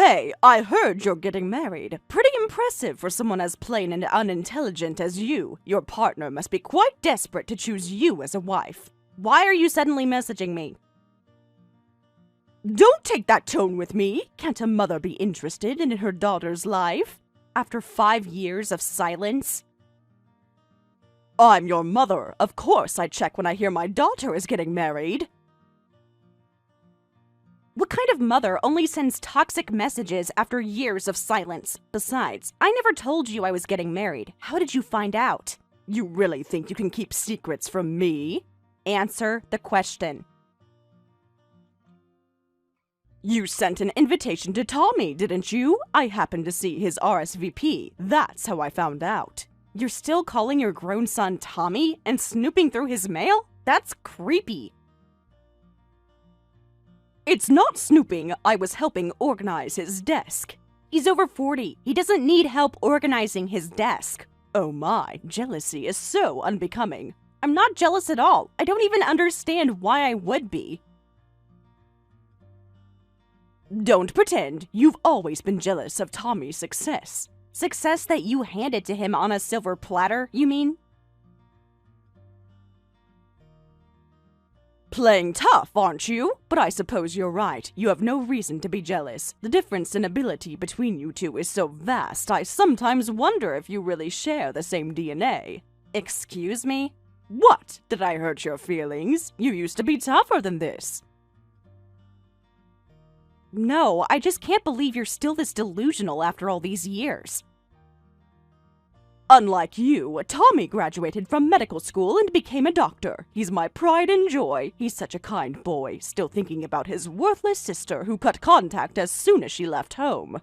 Hey, I heard you're getting married. Pretty impressive for someone as plain and unintelligent as you. Your partner must be quite desperate to choose you as a wife. Why are you suddenly messaging me? Don't take that tone with me. Can't a mother be interested in her daughter's life? After 5 years of silence? I'm your mother. Of course I check when I hear my daughter is getting married. What kind of mother only sends toxic messages after years of silence? Besides, I never told you I was getting married. How did you find out? You really think you can keep secrets from me? Answer the question. You sent an invitation to Tommy, didn't you? I happened to see his RSVP. That's how I found out. You're still calling your grown son Tommy and snooping through his mail? That's creepy. It's not snooping. I was helping organize his desk. He's over 40. He doesn't need help organizing his desk. Oh my, jealousy is so unbecoming. I'm not jealous at all. I don't even understand why I would be. Don't pretend. You've always been jealous of Tommy's success. Success that you handed to him on a silver platter, you mean? Playing tough, aren't you? But I suppose you're right. You have no reason to be jealous. The difference in ability between you two is so vast, I sometimes wonder if you really share the same DNA. Excuse me? What? Did I hurt your feelings? You used to be tougher than this. No, I just can't believe you're still this delusional after all these years. Unlike you, Tommy graduated from medical school and became a doctor. He's my pride and joy. He's such a kind boy, still thinking about his worthless sister who cut contact as soon as she left home.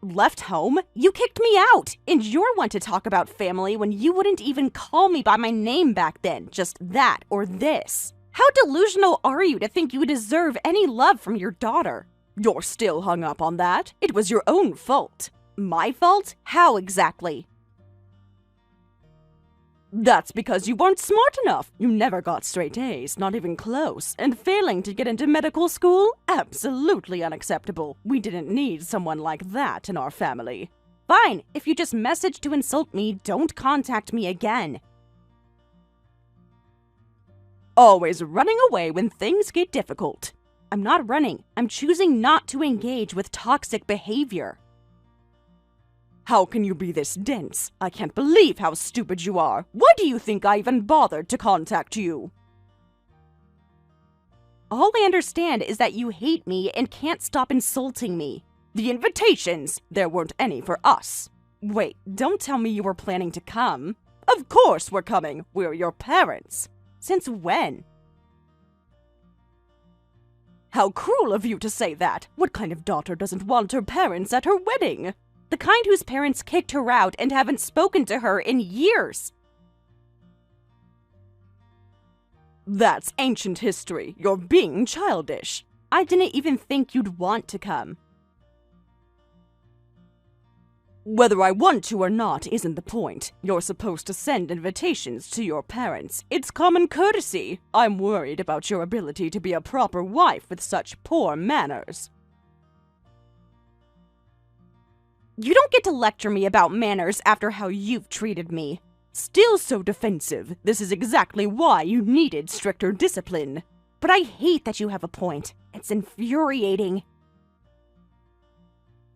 Left home? You kicked me out! And you're one to talk about family when you wouldn't even call me by my name back then. Just that or this. How delusional are you to think you deserve any love from your daughter? You're still hung up on that? It was your own fault. My fault? How exactly? That's because you weren't smart enough. You never got straight A's, not even close. And failing to get into medical school? Absolutely unacceptable. We didn't need someone like that in our family. Fine, if you just message to insult me, don't contact me again. Always running away when things get difficult. I'm not running. I'm choosing not to engage with toxic behavior. How can you be this dense? I can't believe how stupid you are. Why do you think I even bothered to contact you? All I understand is that you hate me and can't stop insulting me. The invitations, there weren't any for us. Wait, don't tell me you were planning to come. Of course we're coming. We're your parents. Since when? How cruel of you to say that. What kind of daughter doesn't want her parents at her wedding? The kind whose parents kicked her out and haven't spoken to her in years. That's ancient history. You're being childish. I didn't even think you'd want to come. Whether I want to or not isn't the point. You're supposed to send invitations to your parents. It's common courtesy. I'm worried about your ability to be a proper wife with such poor manners. You don't get to lecture me about manners after how you've treated me. Still so defensive. This is exactly why you needed stricter discipline. But I hate that you have a point. It's infuriating.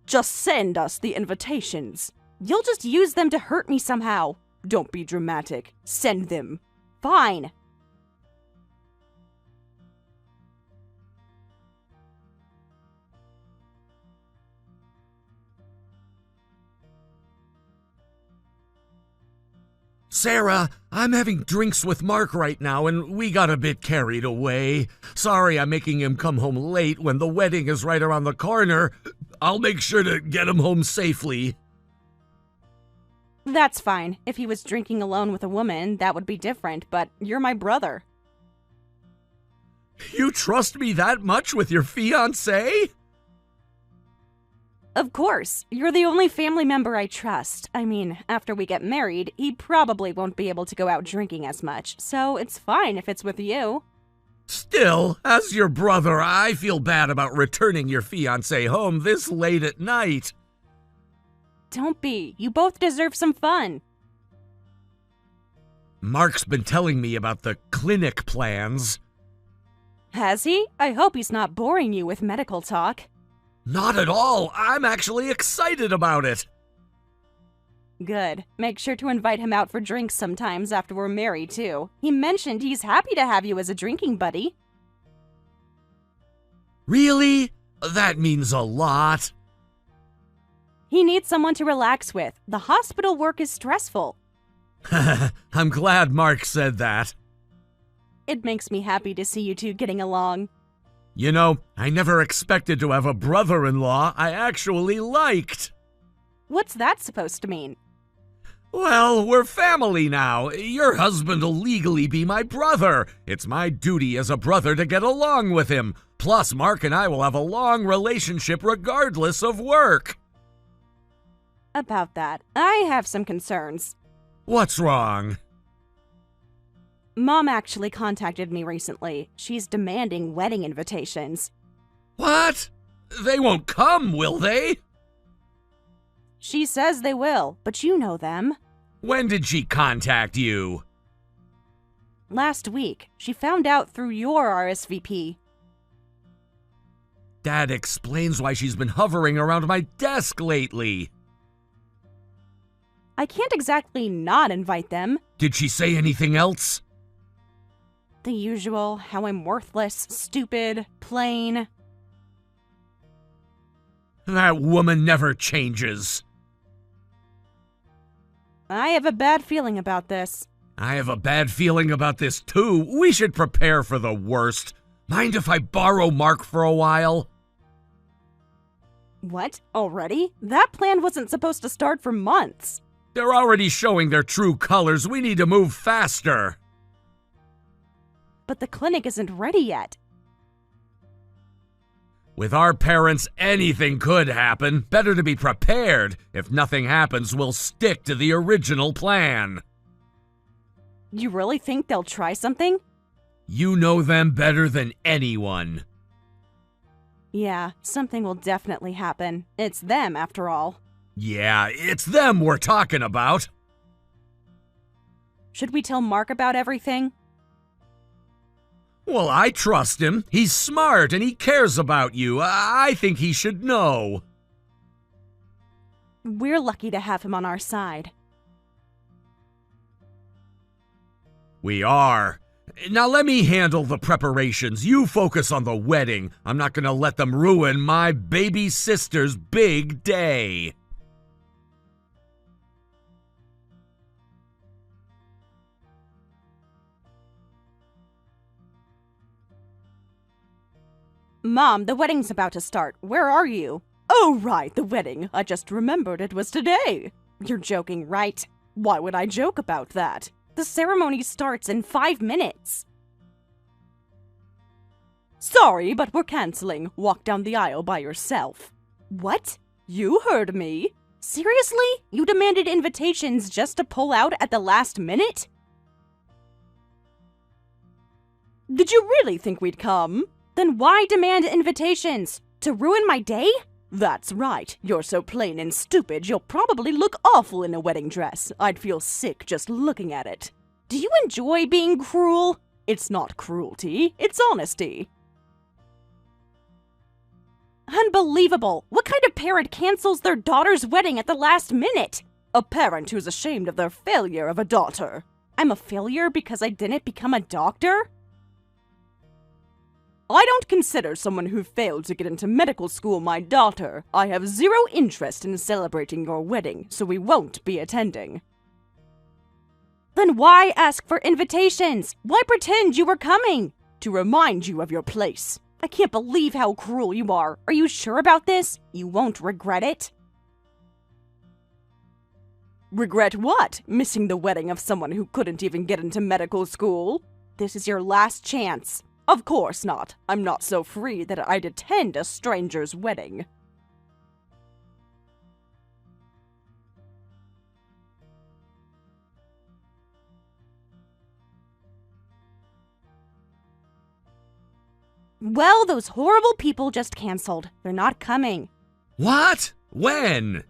Just send us the invitations. You'll just use them to hurt me somehow. Don't be dramatic. Send them. Fine. Sarah, I'm having drinks with Mark right now, and we got a bit carried away. Sorry I'm making him come home late when the wedding is right around the corner. I'll make sure to get him home safely. That's fine. If he was drinking alone with a woman, that would be different, but you're my brother. You trust me that much with your fiancé? Of course. You're the only family member I trust. I mean, after we get married, he probably won't be able to go out drinking as much, so it's fine if it's with you. Still, as your brother, I feel bad about returning your fiancé home this late at night. Don't be. You both deserve some fun. Mark's been telling me about the clinic plans. Has he? I hope he's not boring you with medical talk. Not at all. I'm actually excited about it. Good. Make sure to invite him out for drinks sometimes after we're married, too. He mentioned he's happy to have you as a drinking buddy. Really? That means a lot. He needs someone to relax with. The hospital work is stressful. I'm glad Mark said that. It makes me happy to see you two getting along. You know, I never expected to have a brother-in-law I actually liked. What's that supposed to mean? Well, we're family now. Your husband will legally be my brother. It's my duty as a brother to get along with him. Plus, Mark and I will have a long relationship regardless of work. About that, I have some concerns. What's wrong? Mom actually contacted me recently. She's demanding wedding invitations. What? They won't come, will they? She says they will, but you know them. When did she contact you? Last week. She found out through your RSVP. That explains why she's been hovering around my desk lately. I can't exactly not invite them. Did she say anything else? The usual, how I'm worthless, stupid, plain. That woman never changes. I have a bad feeling about this. I have a bad feeling about this too. We should prepare for the worst. Mind if I borrow Mark for a while? What? Already? That plan wasn't supposed to start for months. They're already showing their true colors. We need to move faster. But the clinic isn't ready yet. With our parents, anything could happen. Better to be prepared. If nothing happens, we'll stick to the original plan. You really think they'll try something? You know them better than anyone. Yeah, something will definitely happen. It's them, after all. Yeah, it's them we're talking about. Should we tell Mark about everything? Well, I trust him. He's smart and he cares about you. I think he should know. We're lucky to have him on our side. We are. Now let me handle the preparations. You focus on the wedding. I'm not gonna let them ruin my baby sister's big day. Mom, the wedding's about to start. Where are you? Oh, right, the wedding. I just remembered it was today. You're joking, right? Why would I joke about that? The ceremony starts in 5 minutes. Sorry, but we're canceling. Walk down the aisle by yourself. What? You heard me. Seriously? You demanded invitations just to pull out at the last minute? Did you really think we'd come? Then why demand invitations? To ruin my day? That's right. You're so plain and stupid, you'll probably look awful in a wedding dress. I'd feel sick just looking at it. Do you enjoy being cruel? It's not cruelty, it's honesty. Unbelievable! What kind of parent cancels their daughter's wedding at the last minute? A parent who's ashamed of their failure of a daughter. I'm a failure because I didn't become a doctor? I don't consider someone who failed to get into medical school my daughter. I have zero interest in celebrating your wedding, so we won't be attending. Then why ask for invitations? Why pretend you were coming? To remind you of your place. I can't believe how cruel you are. Are you sure about this? You won't regret it? Regret what? Missing the wedding of someone who couldn't even get into medical school? This is your last chance. Of course not. I'm not so free that I'd attend a stranger's wedding. Well, those horrible people just canceled. They're not coming. What? When?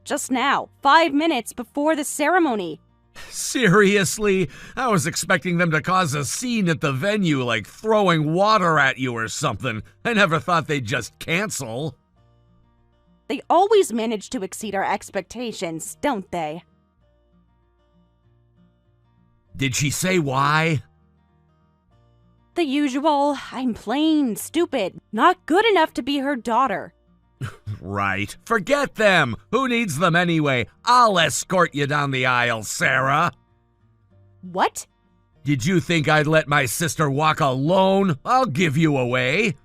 Just now, 5 minutes before the ceremony. Seriously? I was expecting them to cause a scene at the venue, like throwing water at you or something. I never thought they'd just cancel. They always manage to exceed our expectations, don't they? Did she say why? The usual, I'm plain stupid, not good enough to be her daughter. Right. Forget them. Who needs them anyway? I'll escort you down the aisle, Sarah. What? Did you think I'd let my sister walk alone? I'll give you away.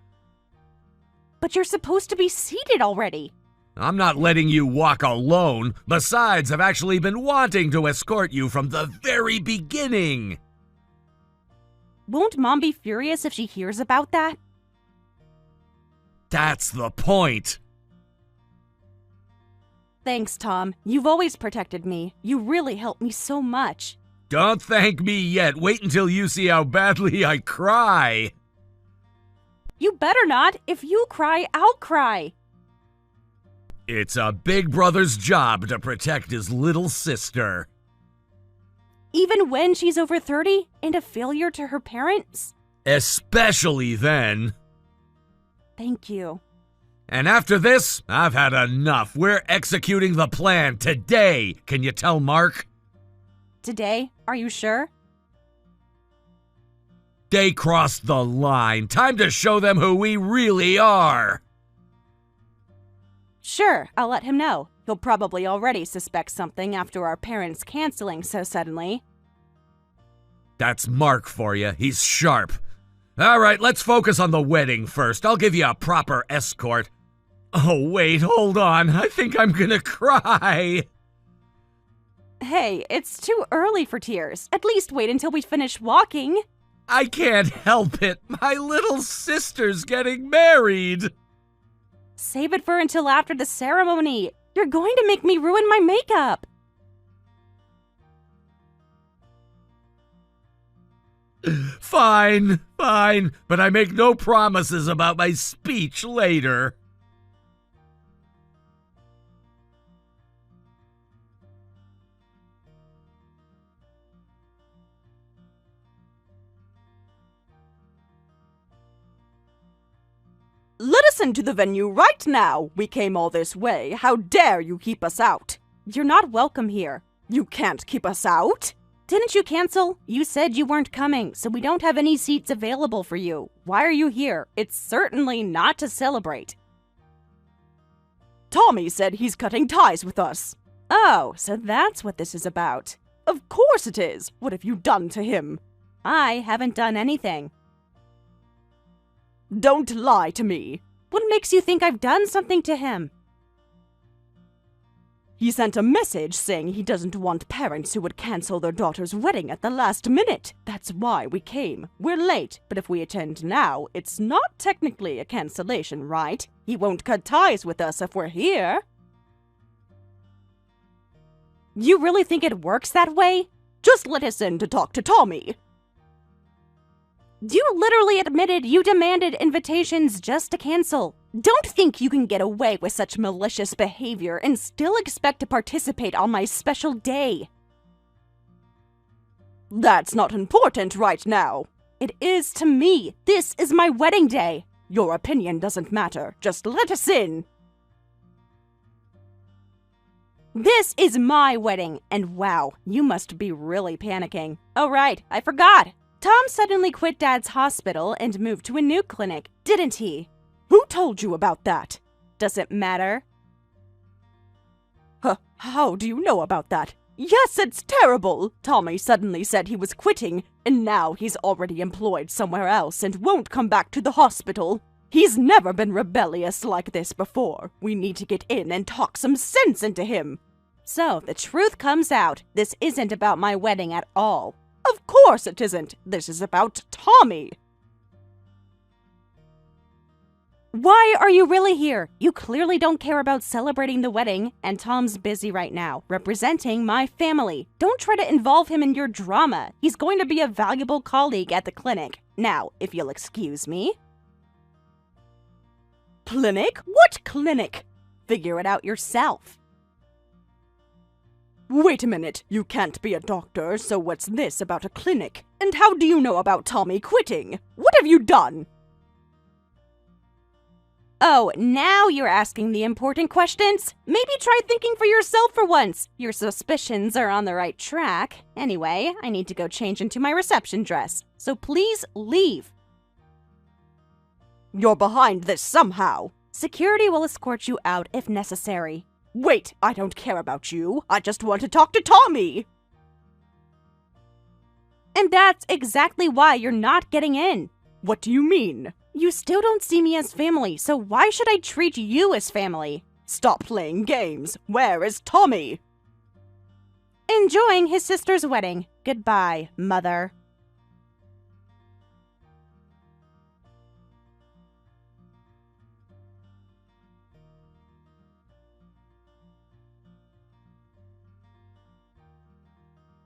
But you're supposed to be seated already. I'm not letting you walk alone. Besides, I've actually been wanting to escort you from the very beginning. Won't Mom be furious if she hears about that? That's the point. Thanks, Tom. You've always protected me. You really helped me so much. Don't thank me yet. Wait until you see how badly I cry. You better not. If you cry, I'll cry. It's a big brother's job to protect his little sister. Even when she's over 30 and a failure to her parents? Especially then. Thank you. And after this, I've had enough. We're executing the plan today. Can you tell Mark? Today? Are you sure? They crossed the line. Time to show them who we really are. Sure, I'll let him know. He'll probably already suspect something after our parents canceling so suddenly. That's Mark for you. He's sharp. All right, let's focus on the wedding first. I'll give you a proper escort. Oh, wait, hold on. I think I'm gonna cry. Hey, it's too early for tears. At least wait until we finish walking. I can't help it. My little sister's getting married. Save it for until after the ceremony. You're going to make me ruin my makeup. Fine, but I make no promises about my speech later. Let us into the venue right now. We came all this way. How dare you keep us out? You're not welcome here. You can't keep us out. Didn't you cancel? You said you weren't coming, so we don't have any seats available for you. Why are you here? It's certainly not to celebrate. Tommy said he's cutting ties with us. Oh, so that's what this is about. Of course it is. What have you done to him? I haven't done anything. Don't lie to me. What makes you think I've done something to him? He sent a message saying he doesn't want parents who would cancel their daughter's wedding at the last minute. That's why we came. We're late, but if we attend now, it's not technically a cancellation, right? He won't cut ties with us if we're here. You really think it works that way? Just let us in to talk to Tommy. You literally admitted you demanded invitations just to cancel. Don't think you can get away with such malicious behavior and still expect to participate on my special day. That's not important right now. It is to me. This is my wedding day. Your opinion doesn't matter. Just let us in. This is my wedding, and wow, you must be really panicking. Oh right, I forgot. Tom suddenly quit Dad's hospital and moved to a new clinic, didn't he? Who told you about that? Does it matter? How do you know about that? Yes, it's terrible! Tommy suddenly said he was quitting, and now he's already employed somewhere else and won't come back to the hospital. He's never been rebellious like this before. We need to get in and talk some sense into him. So, the truth comes out. This isn't about my wedding at all. Of course it isn't. This is about Tommy. Why are you really here? You clearly don't care about celebrating the wedding, and Tom's busy right now, representing my family. Don't try to involve him in your drama. He's going to be a valuable colleague at the clinic. Now, if you'll excuse me. Clinic? What clinic? Figure it out yourself. Wait a minute, you can't be a doctor, so what's this about a clinic? And how do you know about Tommy quitting? What have you done? Oh, now you're asking the important questions? Maybe try thinking for yourself for once. Your suspicions are on the right track. Anyway, I need to go change into my reception dress, so please leave. You're behind this somehow. Security will escort you out if necessary. Wait, I don't care about you. I just want to talk to Tommy. And that's exactly why you're not getting in. What do you mean? You still don't see me as family, so why should I treat you as family? Stop playing games. Where is Tommy? Enjoying his sister's wedding. Goodbye, mother.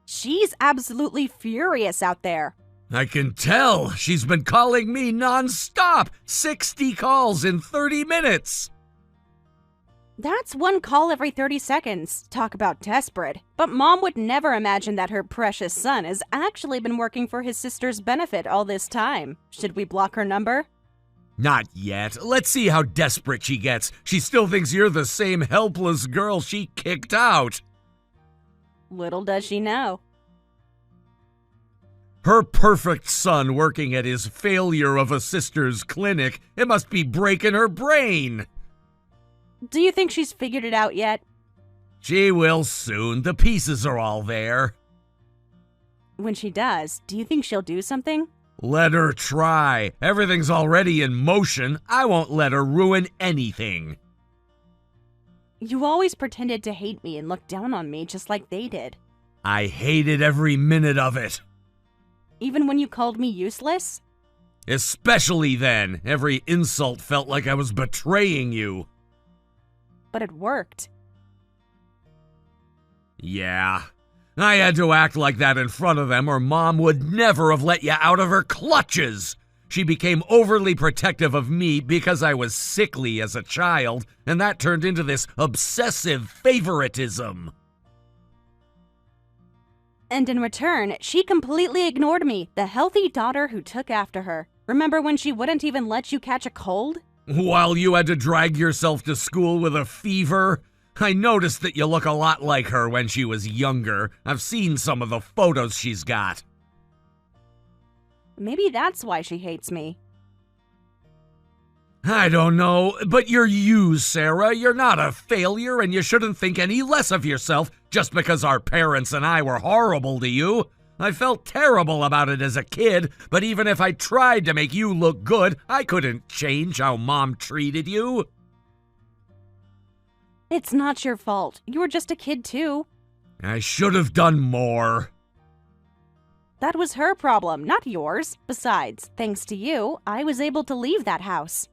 She's absolutely furious out there. I can tell. She's been calling me non-stop. 60 calls in 30 minutes. That's one call every 30 seconds. Talk about desperate. But Mom would never imagine that her precious son has actually been working for his sister's benefit all this time. Should we block her number? Not yet. Let's see how desperate she gets. She still thinks you're the same helpless girl she kicked out. Little does she know. Her perfect son working at his failure of a sister's clinic. It must be breaking her brain. Do you think she's figured it out yet? She will soon. The pieces are all there. When she does, do you think she'll do something? Let her try. Everything's already in motion. I won't let her ruin anything. You always pretended to hate me and look down on me just like they did. I hated every minute of it. Even when you called me useless? Especially then. Every insult felt like I was betraying you. But it worked. Yeah. I had to act like that in front of them or Mom would never have let you out of her clutches. She became overly protective of me because I was sickly as a child, and that turned into this obsessive favoritism. And in return, she completely ignored me, the healthy daughter who took after her. Remember when she wouldn't even let you catch a cold? While you had to drag yourself to school with a fever? I noticed that you look a lot like her when she was younger. I've seen some of the photos she's got. Maybe that's why she hates me. I don't know, but you're you, Sarah. You're not a failure, and you shouldn't think any less of yourself just because our parents and I were horrible to you. I felt terrible about it as a kid, but even if I tried to make you look good, I couldn't change how Mom treated you. It's not your fault. You were just a kid, too. I should have done more. That was her problem, not yours. Besides, thanks to you, I was able to leave that house.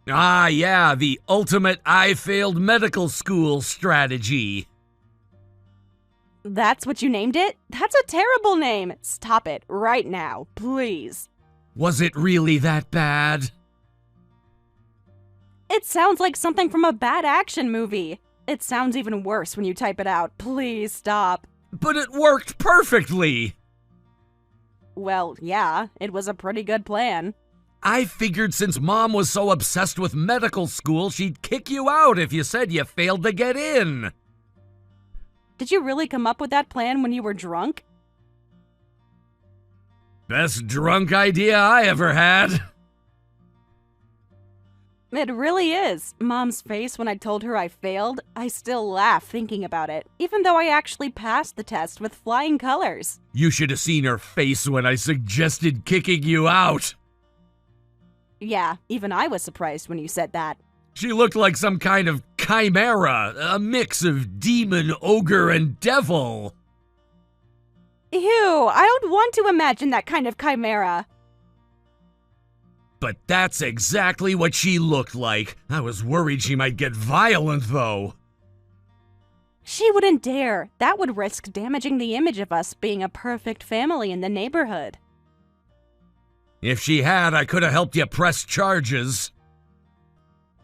Ah, yeah, the ultimate I failed medical school strategy. That's what you named it? That's a terrible name. Stop it right now, please. Was it really that bad? It sounds like something from a bad action movie. It sounds even worse when you type it out. Please stop. But it worked perfectly. Well, yeah, it was a pretty good plan. I figured since Mom was so obsessed with medical school, she'd kick you out if you said you failed to get in. Did you really come up with that plan when you were drunk? Best drunk idea I ever had. It really is. Mom's face when I told her I failed, I still laugh thinking about it, even though I actually passed the test with flying colors. You should have seen her face when I suggested kicking you out. Yeah, even I was surprised when you said that. She looked like some kind of chimera, a mix of demon, ogre, and devil. Ew, I don't want to imagine that kind of chimera. But that's exactly what she looked like. I was worried she might get violent, though. She wouldn't dare. That would risk damaging the image of us being a perfect family in the neighborhood. If she had, I could have helped you press charges.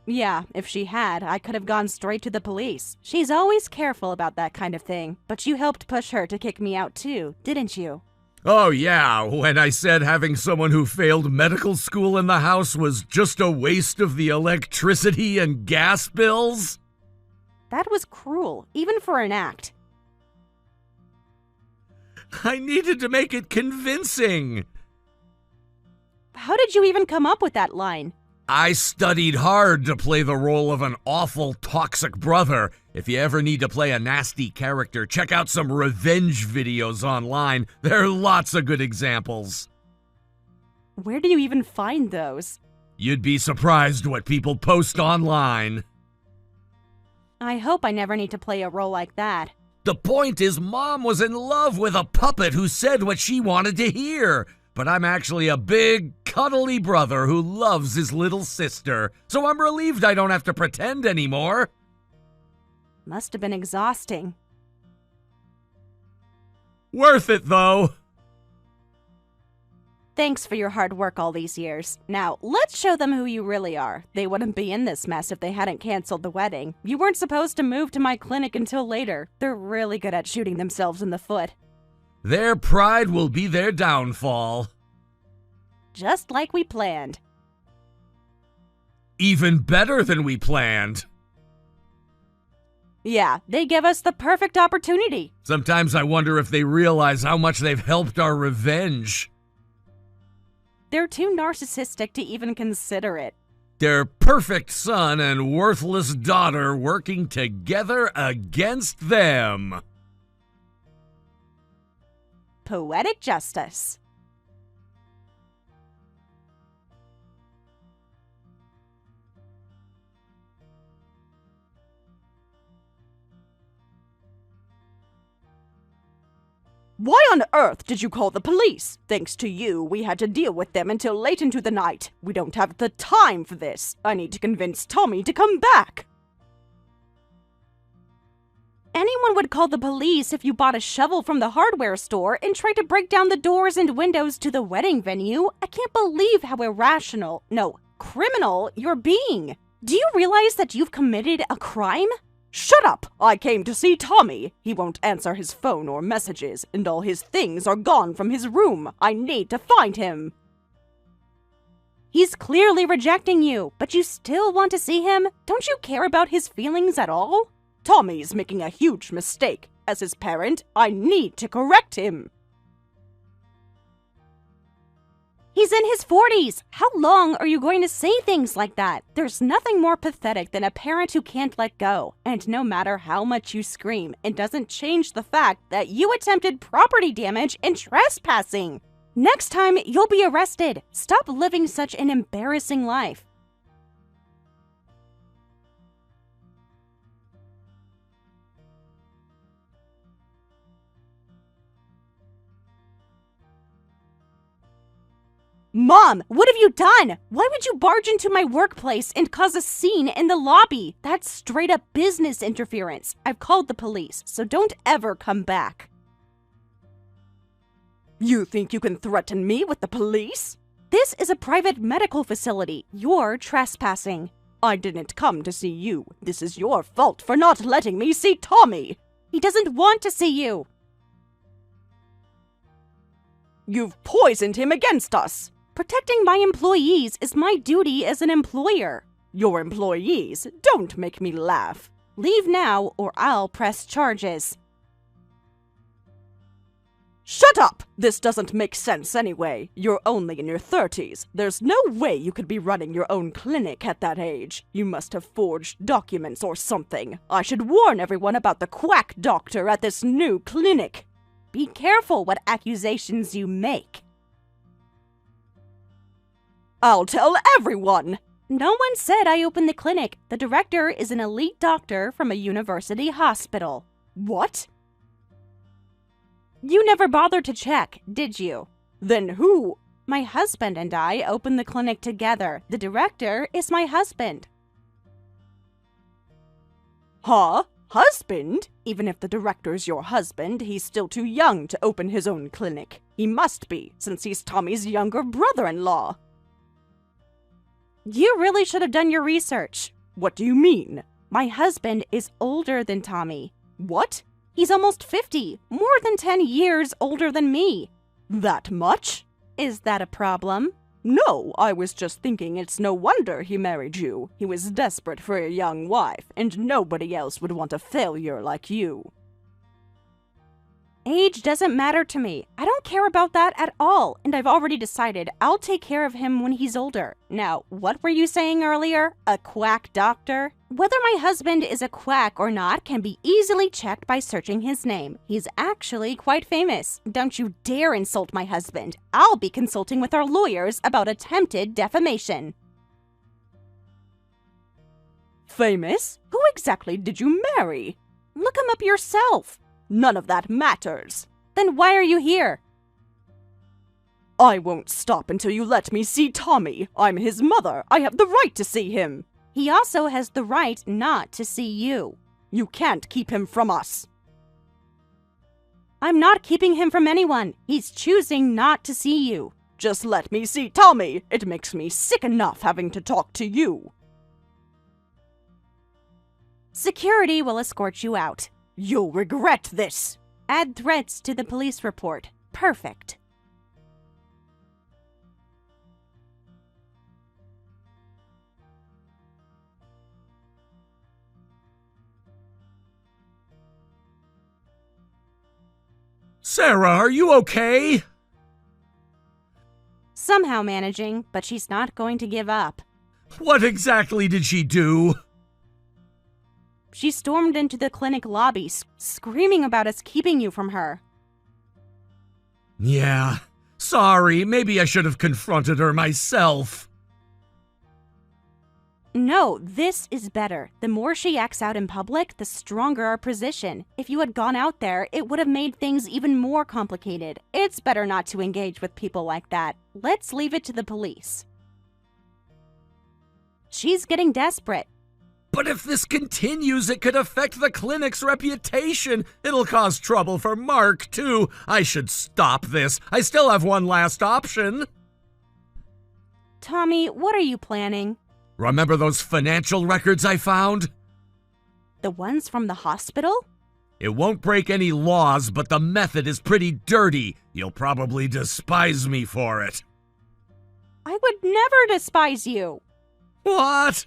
Yeah, if she had, I could have gone straight to the police. She's always careful about that kind of thing. But you helped push her to kick me out too, didn't you? Oh yeah, when I said having someone who failed medical school in the house was just a waste of the electricity and gas bills? That was cruel, even for an act. I needed to make it convincing. How did you even come up with that line? I studied hard to play the role of an awful, toxic brother. If you ever need to play a nasty character, check out some revenge videos online. There are lots of good examples. Where do you even find those? You'd be surprised what people post online. I hope I never need to play a role like that. The point is, Mom was in love with a puppet who said what she wanted to hear. But I'm actually a big, cuddly brother who loves his little sister, so I'm relieved I don't have to pretend anymore. Must have been exhausting. Worth it, though. Thanks for your hard work all these years. Now, let's show them who you really are. They wouldn't be in this mess if they hadn't canceled the wedding. You weren't supposed to move to my clinic until later. They're really good at shooting themselves in the foot. Their pride will be their downfall. Just like we planned. Even better than we planned. Yeah, they give us the perfect opportunity. Sometimes I wonder if they realize how much they've helped our revenge. They're too narcissistic to even consider it. Their perfect son and worthless daughter working together against them. Poetic justice. Why on earth did you call the police? Thanks to you, we had to deal with them until late into the night. We don't have the time for this. I need to convince Tommy to come back. Anyone would call the police if you bought a shovel from the hardware store and tried to break down the doors and windows to the wedding venue. I can't believe how irrational, no, criminal you're being. Do you realize that you've committed a crime? Shut up! I came to see Tommy. He won't answer his phone or messages, and all his things are gone from his room. I need to find him. He's clearly rejecting you, but you still want to see him? Don't you care about his feelings at all? Tommy's making a huge mistake. As his parent, I need to correct him. He's in his 40s. How long are you going to say things like that? There's nothing more pathetic than a parent who can't let go. And no matter how much you scream, it doesn't change the fact that you attempted property damage and trespassing. Next time, you'll be arrested. Stop living such an embarrassing life. Mom, what have you done? Why would you barge into my workplace and cause a scene in the lobby? That's straight up business interference. I've called the police, so don't ever come back. You think you can threaten me with the police? This is a private medical facility. You're trespassing. I didn't come to see you. This is your fault for not letting me see Tommy. He doesn't want to see you. You've poisoned him against us. Protecting my employees is my duty as an employer. Your employees? Don't make me laugh. Leave now or I'll press charges. Shut up! This doesn't make sense anyway. You're only in your 30s. There's no way you could be running your own clinic at that age. You must have forged documents or something. I should warn everyone about the quack doctor at this new clinic. Be careful what accusations you make. I'll tell everyone! No one said I opened the clinic. The director is an elite doctor from a university hospital. What? You never bothered to check, did you? Then who? My husband and I opened the clinic together. The director is my husband. Huh? Husband? Even if the director's your husband, he's still too young to open his own clinic. He must be, since he's Tommy's younger brother-in-law. You really should have done your research. What do you mean? My husband is older than Tommy. What? He's almost 50, more than 10 years older than me. That much? Is that a problem? No, I was just thinking it's no wonder he married you. He was desperate for a young wife, and nobody else would want a failure like you. Age doesn't matter to me. I don't care about that at all, and I've already decided I'll take care of him when he's older. Now, what were you saying earlier? A quack doctor? Whether my husband is a quack or not can be easily checked by searching his name. He's actually quite famous. Don't you dare insult my husband. I'll be consulting with our lawyers about attempted defamation. Famous? Who exactly did you marry? Look him up yourself. None of that matters. Then why are you here? I won't stop until you let me see Tommy. I'm his mother. I have the right to see him. He also has the right not to see you. You can't keep him from us. I'm not keeping him from anyone. He's choosing not to see you. Just let me see Tommy. It makes me sick enough having to talk to you. Security will escort you out. You'll regret this. Add threats to the police report. Perfect. Sarah, are you okay? Somehow managing, but she's not going to give up. What exactly did she do? She stormed into the clinic lobby, screaming about us keeping you from her. Yeah, sorry, maybe I should have confronted her myself. No, this is better. The more she acts out in public, the stronger our position. If you had gone out there, it would have made things even more complicated. It's better not to engage with people like that. Let's leave it to the police. She's getting desperate. But if this continues, it could affect the clinic's reputation. It'll cause trouble for Mark, too. I should stop this. I still have one last option. Tommy, what are you planning? Remember those financial records I found? The ones from the hospital? It won't break any laws, but the method is pretty dirty. You'll probably despise me for it. I would never despise you. What?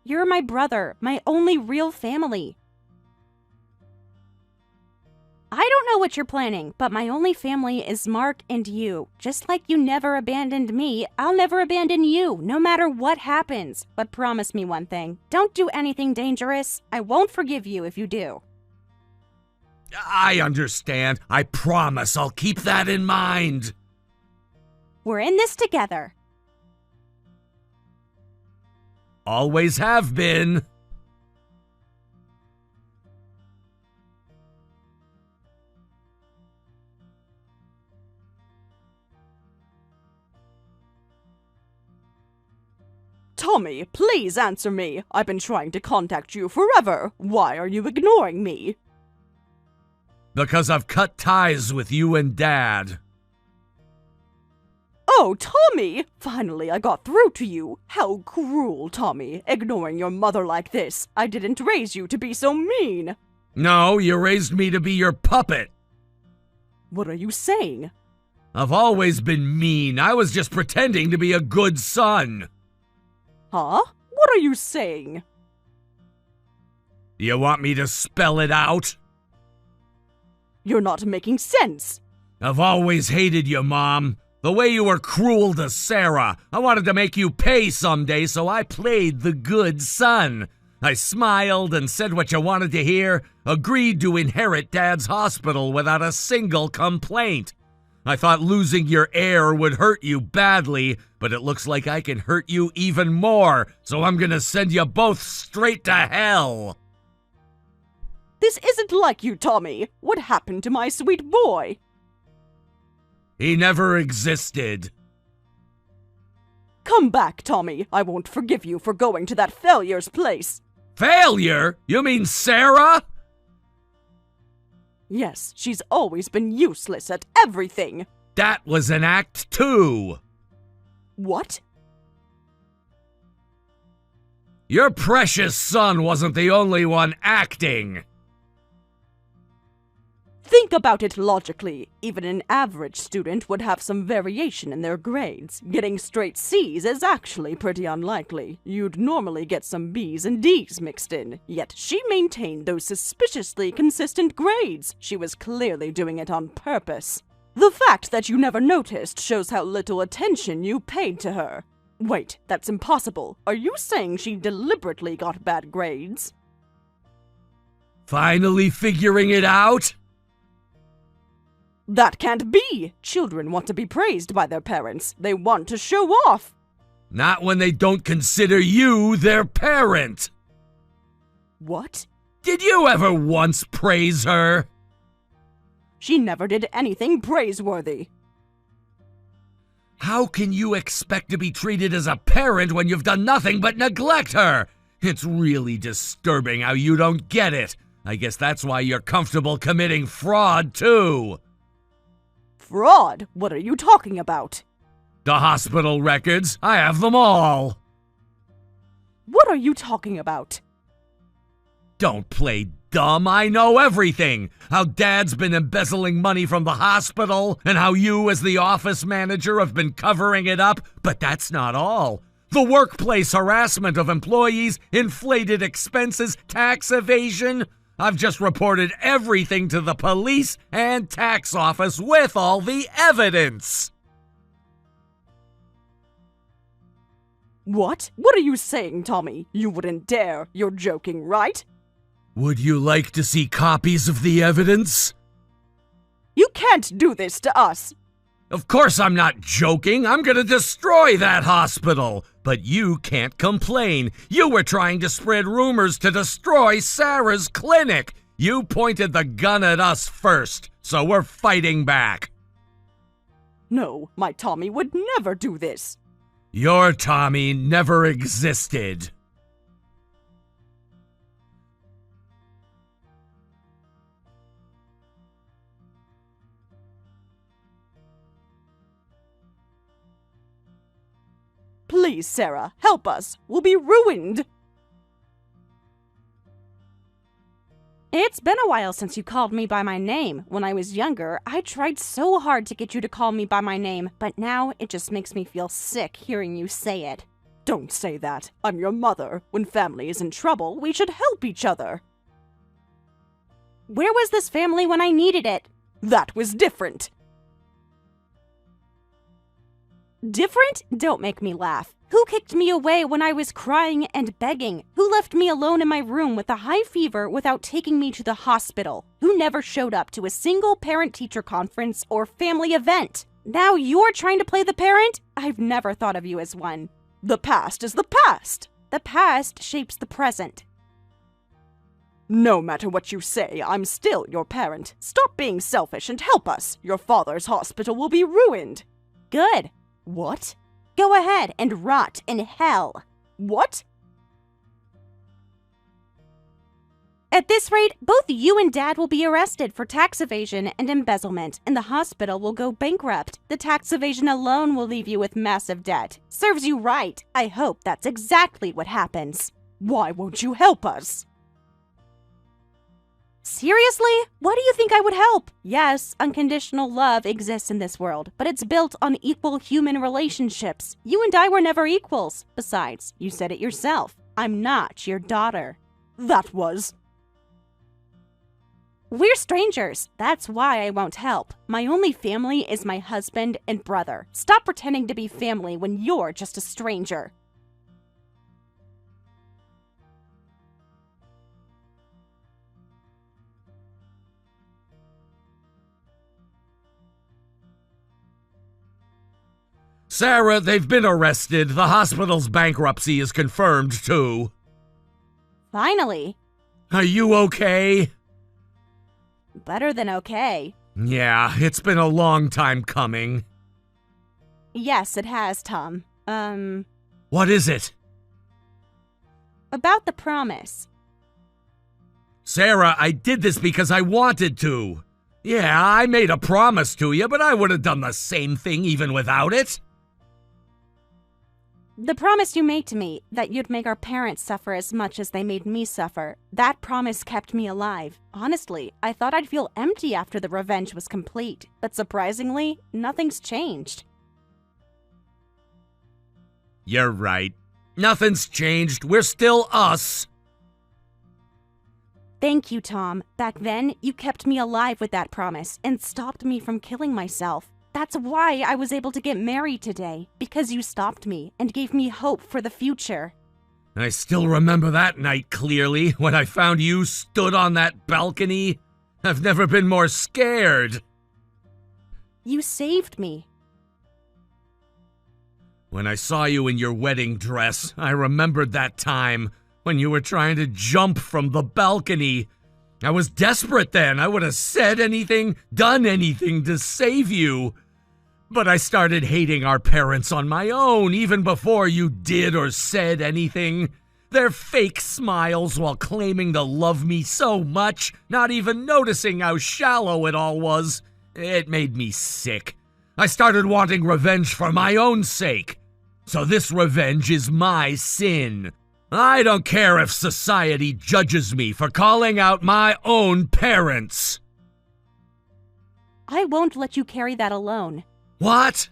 You're my brother, my only real family. I don't know what you're planning, but my only family is Mark and you. Just like you never abandoned me, I'll never abandon you, no matter what happens. But promise me one thing, don't do anything dangerous. I won't forgive you if you do. I understand. I promise I'll keep that in mind. We're in this together. Always have been. Tommy, please answer me. I've been trying to contact you forever. Why are you ignoring me? Because I've cut ties with you and Dad. Oh, Tommy! Finally, I got through to you. How cruel, Tommy, ignoring your mother like this. I didn't raise you to be so mean. No, you raised me to be your puppet. What are you saying? I've always been mean. I was just pretending to be a good son. Huh? What are you saying? You want me to spell it out? You're not making sense. I've always hated you, Mom. The way you were cruel to Sarah. I wanted to make you pay someday, so I played the good son. I smiled and said what you wanted to hear, agreed to inherit Dad's hospital without a single complaint. I thought losing your heir would hurt you badly, but it looks like I can hurt you even more, so I'm gonna send you both straight to hell. This isn't like you, Tommy. What happened to my sweet boy? He never existed. Come back, Tommy. I won't forgive you for going to that failure's place. Failure? You mean Sarah? Yes, she's always been useless at everything. That was an act 2. What? Your precious son wasn't the only one acting. Think about it logically. Even an average student would have some variation in their grades. Getting straight C's is actually pretty unlikely. You'd normally get some B's and D's mixed in. Yet she maintained those suspiciously consistent grades. She was clearly doing it on purpose. The fact that you never noticed shows how little attention you paid to her. Wait, that's impossible. Are you saying she deliberately got bad grades? Finally figuring it out? That can't be! Children want to be praised by their parents. They want to show off. Not when they don't consider you their parent. What? Did you ever once praise her? She never did anything praiseworthy. How can you expect to be treated as a parent when you've done nothing but neglect her? It's really disturbing how you don't get it. I guess that's why you're comfortable committing fraud, too. Fraud? What are you talking about? The hospital records. I have them all. What are you talking about? Don't play dumb. I know everything. How Dad's been embezzling money from the hospital, and how you, as the office manager, have been covering it up. But that's not all. The workplace harassment of employees, inflated expenses, tax evasion. I've just reported everything to the police and tax office with all the evidence. What? What are you saying, Tommy? You wouldn't dare. You're joking, right? Would you like to see copies of the evidence? You can't do this to us. Of course I'm not joking. I'm gonna destroy that hospital. But you can't complain. You were trying to spread rumors to destroy Sarah's clinic. You pointed the gun at us first, so we're fighting back. No, my Tommy would never do this. Your Tommy never existed. Please, Sarah, help us. We'll be ruined. It's been a while since you called me by my name. When I was younger, I tried so hard to get you to call me by my name, but now it just makes me feel sick hearing you say it. Don't say that. I'm your mother. When family is in trouble, we should help each other. Where was this family when I needed it? That was different. Different? Don't make me laugh. Who kicked me away when I was crying and begging? Who left me alone in my room with a high fever without taking me to the hospital? Who never showed up to a single parent-teacher conference or family event? Now you're trying to play the parent? I've never thought of you as one. The past is the past. The past shapes the present. No matter what you say, I'm still your parent. Stop being selfish and help us. Your father's hospital will be ruined. Good. What? Go ahead and rot in hell. What? At this rate, both you and Dad will be arrested for tax evasion and embezzlement, and the hospital will go bankrupt. The tax evasion alone will leave you with massive debt. Serves you right. I hope that's exactly what happens. Why won't you help us? Seriously? Why do you think I would help? Yes, unconditional love exists in this world, but it's built on equal human relationships. You and I were never equals. Besides, you said it yourself. I'm not your daughter. That was... We're strangers. That's why I won't help. My only family is my husband and brother. Stop pretending to be family when you're just a stranger. Sarah, they've been arrested. The hospital's bankruptcy is confirmed, too. Finally. Are you okay? Better than okay. Yeah, it's been a long time coming. Yes, it has, Tom. What is it? About the promise. Sarah, I did this because I wanted to. Yeah, I made a promise to you, but I would have done the same thing even without it. The promise you made to me, that you'd make our parents suffer as much as they made me suffer, that promise kept me alive. Honestly, I thought I'd feel empty after the revenge was complete, but surprisingly, nothing's changed. You're right. Nothing's changed. We're still us. Thank you, Tom. Back then, you kept me alive with that promise and stopped me from killing myself. That's why I was able to get married today, because you stopped me and gave me hope for the future. I still remember that night clearly, when I found you stood on that balcony. I've never been more scared. You saved me. When I saw you in your wedding dress, I remembered that time when you were trying to jump from the balcony. I was desperate then. I would have said anything, done anything to save you. But I started hating our parents on my own, even before you did or said anything. Their fake smiles while claiming to love me so much, not even noticing how shallow it all was. It made me sick. I started wanting revenge for my own sake. So this revenge is my sin. I don't care if society judges me for calling out my own parents. I won't let you carry that alone. What?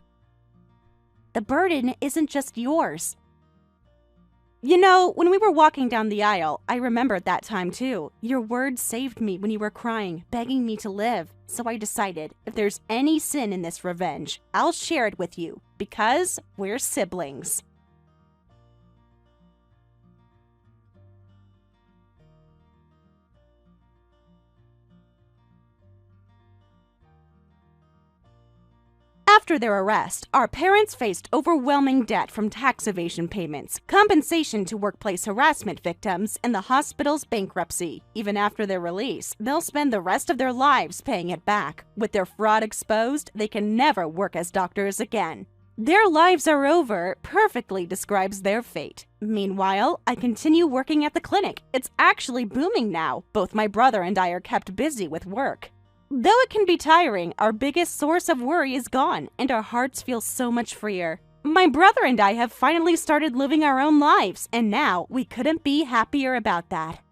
The burden isn't just yours. You know, when we were walking down the aisle, I remembered that time too. Your words saved me when you were crying, begging me to live. So I decided, if there's any sin in this revenge, I'll share it with you, because we're siblings. After their arrest, our parents faced overwhelming debt from tax evasion payments, compensation to workplace harassment victims, and the hospital's bankruptcy. Even after their release, they'll spend the rest of their lives paying it back. With their fraud exposed, they can never work as doctors again. Their lives are over perfectly describes their fate. Meanwhile, I continue working at the clinic. It's actually booming now. Both my brother and I are kept busy with work. Though it can be tiring, our biggest source of worry is gone, and our hearts feel so much freer. My brother and I have finally started living our own lives, and now we couldn't be happier about that.